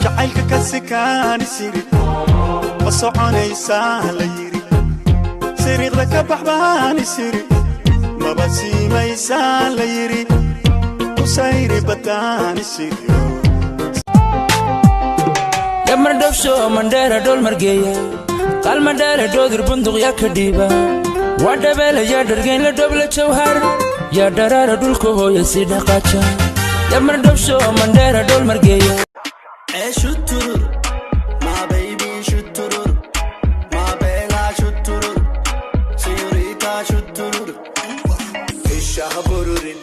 jacaylka ka sikaani siri ma soconaysaa la yiri siriiqda ka baxbaani siri maba siimaysaa la yiri usayri badaani siri yamar dhabsho mandheera dhol margeeya qaal mandheera dhoodir bunduq yaa ka dhiiba waa dhabeela yaa dhargeyn la dhobla jawhar yaa dharaara dhulka hooya si dhaqaaja yamar dhabsho mandheera dhol margeeya شطرر ما بيبي شطرر ما بيلا شطرر سيوريتا شطرر إيش هبررين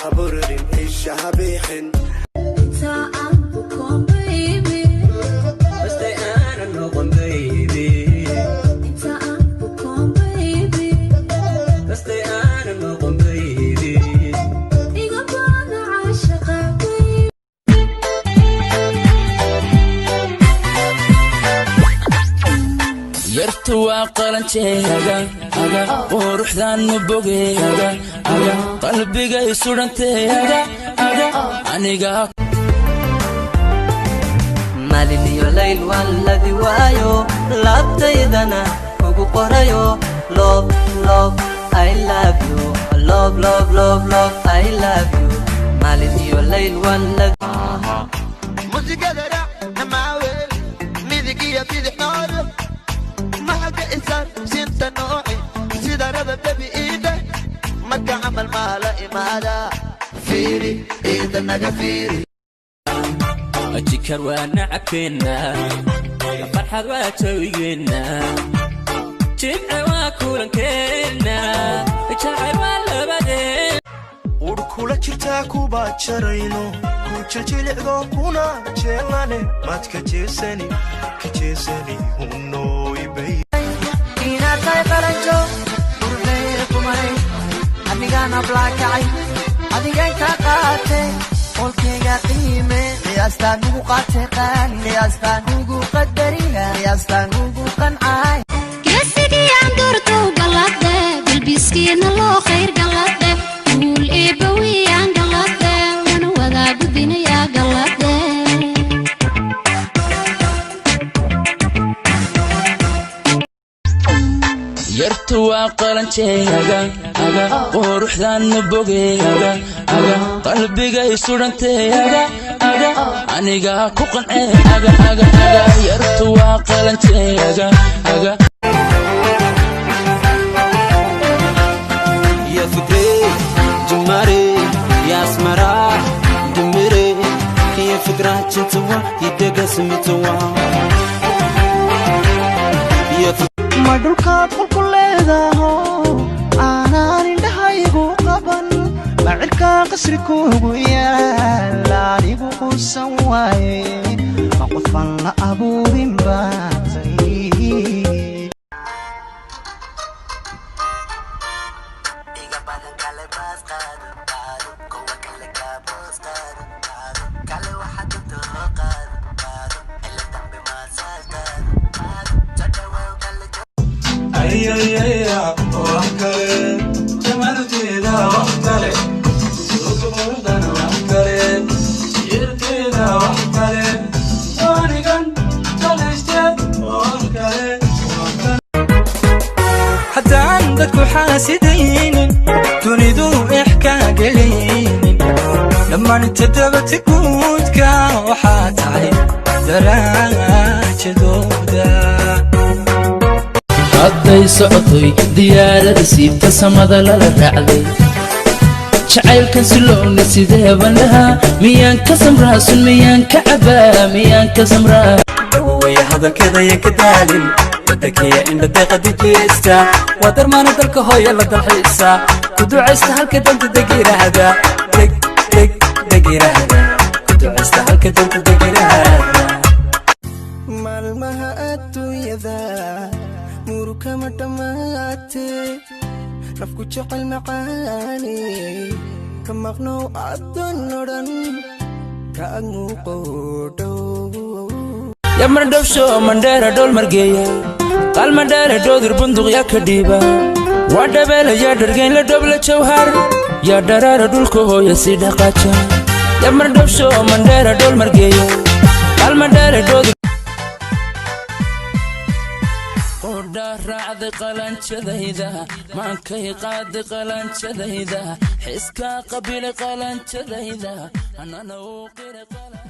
هبررين إيش هبيحن تعبكم بيبي بس أنا نقوم بيبي تعبكم بيبي بس أنا نقوم بيبي يقبل عاشقة yartu waa qalanjeega quruxdan bogeega qalbiga isuranteega aniga maalin iyo layl waan ladi waayo laabtaydana kugu qorayo love love I love you love love love love I love you maalin iyo layl waan ladi musikada raac maaweel midigiya bidix noolo maxaga isaan sinta nooci sida raba bebi iidhe marka camal maala imaada fiiri iida naga fiiri ajikar waa nacabkeena farxad waa jawigeena jibce waa kulankeena jacayl waa labadeen urkula jirtaa kuba jarayno ku jiljilicdo kuna jeelane maad ka jeesani hunooy bay inaad tahay qaranjo urbeera kumay adigana blaakacay adigan ka qaatay qolkayga qiime qiyaastaan ugu qaatay qaali qiyaastaan ugu qadariya qiyaastaan ugu qancay geesigiyaan durtow galade bilbiskiina loo khayr galade guul eebbawiyaan galade wana wadaa gudbinayaa galade yartu waa qalanjeega quruxdan bogeega qalbiga isuranteega aniga ku qanceega yartu waa qalanjeega يا فكري جماري يا اسمرا دمري يا فكرة جنتوا يدقى سمتوا يا madhulkaad qolku leedaho aanaan indhahaygu qaban macirkaa qasri kuugu yaal anigu quusan waaye ma qofan la abuurin baatay حتى عندك حاسدين تريدوا إحكا قليل لما نتدبت كودك وحاتعي دراج دودا hadday socotay diyaarada siibta samada lala raacday jacaylkan si loona sideeban lahaa miyaan ka samraasun miyaan ka cabaa miyaan ka samraa way hadalkeeda yan ka daalin wadakiya indha deeqa dijiyeysta waa darmaana dalka hooya la dalxiisa ku ducaysta halka danta degiraahda degiraahda ku ducaysta halka danta degiraahda maalmaha adduunyada murukama dhammaate nafku jecel macaani ka maqnow addoon odhan ka ag muuqo dhow yamar dhabsho mandheera dhol margeeya qaal mandheera dhoodir bunduq yaa ka dhiiba waa dhabeela yaa dhargeyn la dhobla jawhar yaa dharaara dhulka hooya si dhaqaaja damar dhabsho mandheera dhol margeeyo qalmadheere dhood qudha raacday qalanjadayda maankay qaaday qalanjadayda xiska qabile qalanjadayda anana uu qire qalan